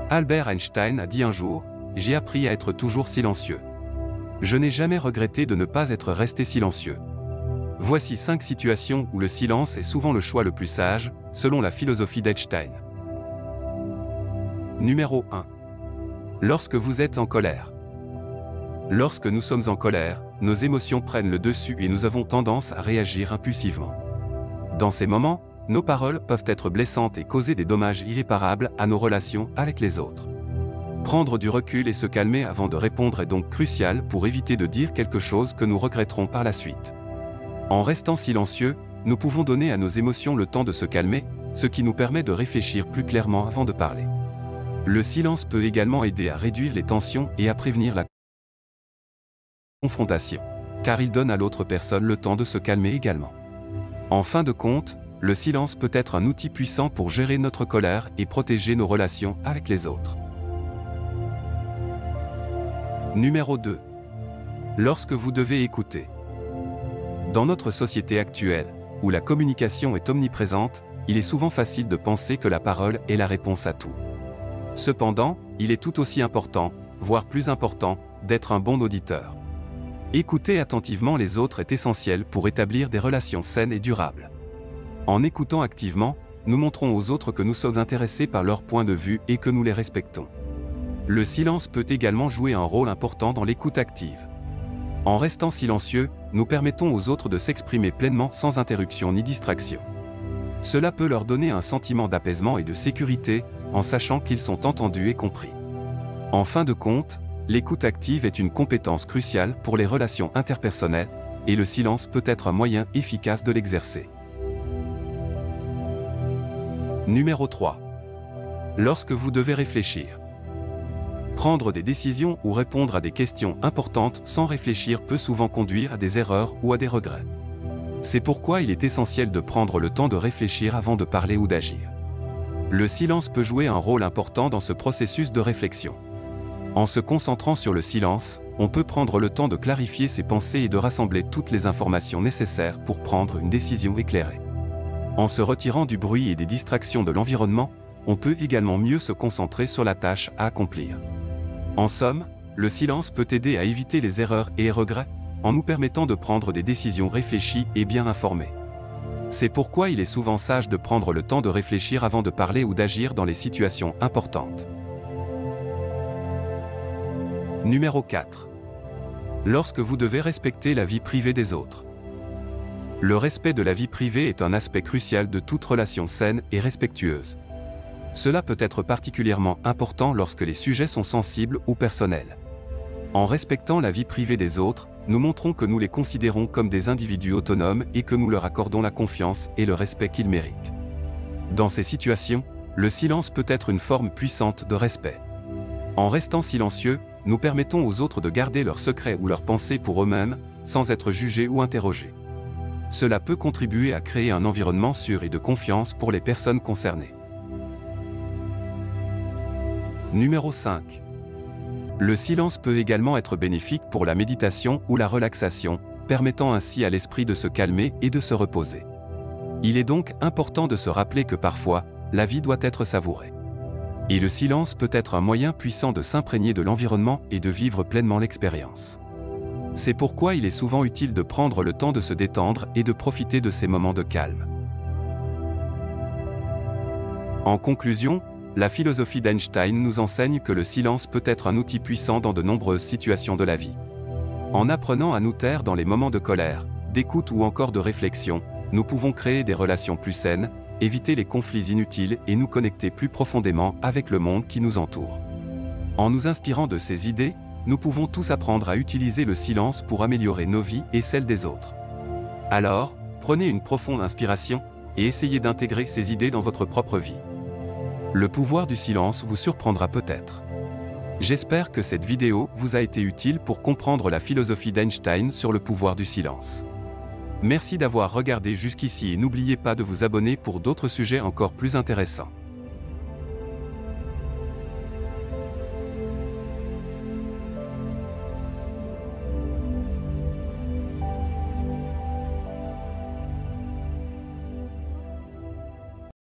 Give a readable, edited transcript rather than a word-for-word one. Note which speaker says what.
Speaker 1: Albert Einstein a dit un jour, « J'ai appris à être toujours silencieux. Je n'ai jamais regretté de ne pas être resté silencieux. » Voici 5 situations où le silence est souvent le choix le plus sage, selon la philosophie d'Einstein. Numéro 1. Lorsque vous êtes en colère. Lorsque nous sommes en colère, nos émotions prennent le dessus et nous avons tendance à réagir impulsivement. Dans ces moments, nos paroles peuvent être blessantes et causer des dommages irréparables à nos relations avec les autres. Prendre du recul et se calmer avant de répondre est donc crucial pour éviter de dire quelque chose que nous regretterons par la suite. En restant silencieux, nous pouvons donner à nos émotions le temps de se calmer, ce qui nous permet de réfléchir plus clairement avant de parler. Le silence peut également aider à réduire les tensions et à prévenir la confrontation, car il donne à l'autre personne le temps de se calmer également. En fin de compte, le silence peut être un outil puissant pour gérer notre colère et protéger nos relations avec les autres. Numéro 2. Lorsque vous devez écouter. Dans notre société actuelle, où la communication est omniprésente, il est souvent facile de penser que la parole est la réponse à tout. Cependant, il est tout aussi important, voire plus important, d'être un bon auditeur. Écouter attentivement les autres est essentiel pour établir des relations saines et durables. En écoutant activement, nous montrons aux autres que nous sommes intéressés par leur point de vue et que nous les respectons. Le silence peut également jouer un rôle important dans l'écoute active. En restant silencieux, nous permettons aux autres de s'exprimer pleinement sans interruption ni distraction. Cela peut leur donner un sentiment d'apaisement et de sécurité, en sachant qu'ils sont entendus et compris. En fin de compte, l'écoute active est une compétence cruciale pour les relations interpersonnelles, et le silence peut être un moyen efficace de l'exercer. Numéro 3. Lorsque vous devez réfléchir. Prendre des décisions ou répondre à des questions importantes sans réfléchir peut souvent conduire à des erreurs ou à des regrets. C'est pourquoi il est essentiel de prendre le temps de réfléchir avant de parler ou d'agir. Le silence peut jouer un rôle important dans ce processus de réflexion. En se concentrant sur le silence, on peut prendre le temps de clarifier ses pensées et de rassembler toutes les informations nécessaires pour prendre une décision éclairée. En se retirant du bruit et des distractions de l'environnement, on peut également mieux se concentrer sur la tâche à accomplir. En somme, le silence peut aider à éviter les erreurs et les regrets, en nous permettant de prendre des décisions réfléchies et bien informées. C'est pourquoi il est souvent sage de prendre le temps de réfléchir avant de parler ou d'agir dans les situations importantes. Numéro 4. Lorsque vous devez respecter la vie privée des autres. Le respect de la vie privée est un aspect crucial de toute relation saine et respectueuse. Cela peut être particulièrement important lorsque les sujets sont sensibles ou personnels. En respectant la vie privée des autres, nous montrons que nous les considérons comme des individus autonomes et que nous leur accordons la confiance et le respect qu'ils méritent. Dans ces situations, le silence peut être une forme puissante de respect. En restant silencieux, nous permettons aux autres de garder leurs secrets ou leurs pensées pour eux-mêmes, sans être jugés ou interrogés. Cela peut contribuer à créer un environnement sûr et de confiance pour les personnes concernées. Numéro 5. Le silence peut également être bénéfique pour la méditation ou la relaxation, permettant ainsi à l'esprit de se calmer et de se reposer. Il est donc important de se rappeler que parfois, la vie doit être savourée. Et le silence peut être un moyen puissant de s'imprégner de l'environnement et de vivre pleinement l'expérience. C'est pourquoi il est souvent utile de prendre le temps de se détendre et de profiter de ces moments de calme. En conclusion, la philosophie d'Einstein nous enseigne que le silence peut être un outil puissant dans de nombreuses situations de la vie. En apprenant à nous taire dans les moments de colère, d'écoute ou encore de réflexion, nous pouvons créer des relations plus saines, éviter les conflits inutiles et nous connecter plus profondément avec le monde qui nous entoure. En nous inspirant de ces idées, nous pouvons tous apprendre à utiliser le silence pour améliorer nos vies et celles des autres. Alors, prenez une profonde inspiration et essayez d'intégrer ces idées dans votre propre vie. Le pouvoir du silence vous surprendra peut-être. J'espère que cette vidéo vous a été utile pour comprendre la philosophie d'Einstein sur le pouvoir du silence. Merci d'avoir regardé jusqu'ici et n'oubliez pas de vous abonner pour d'autres sujets encore plus intéressants.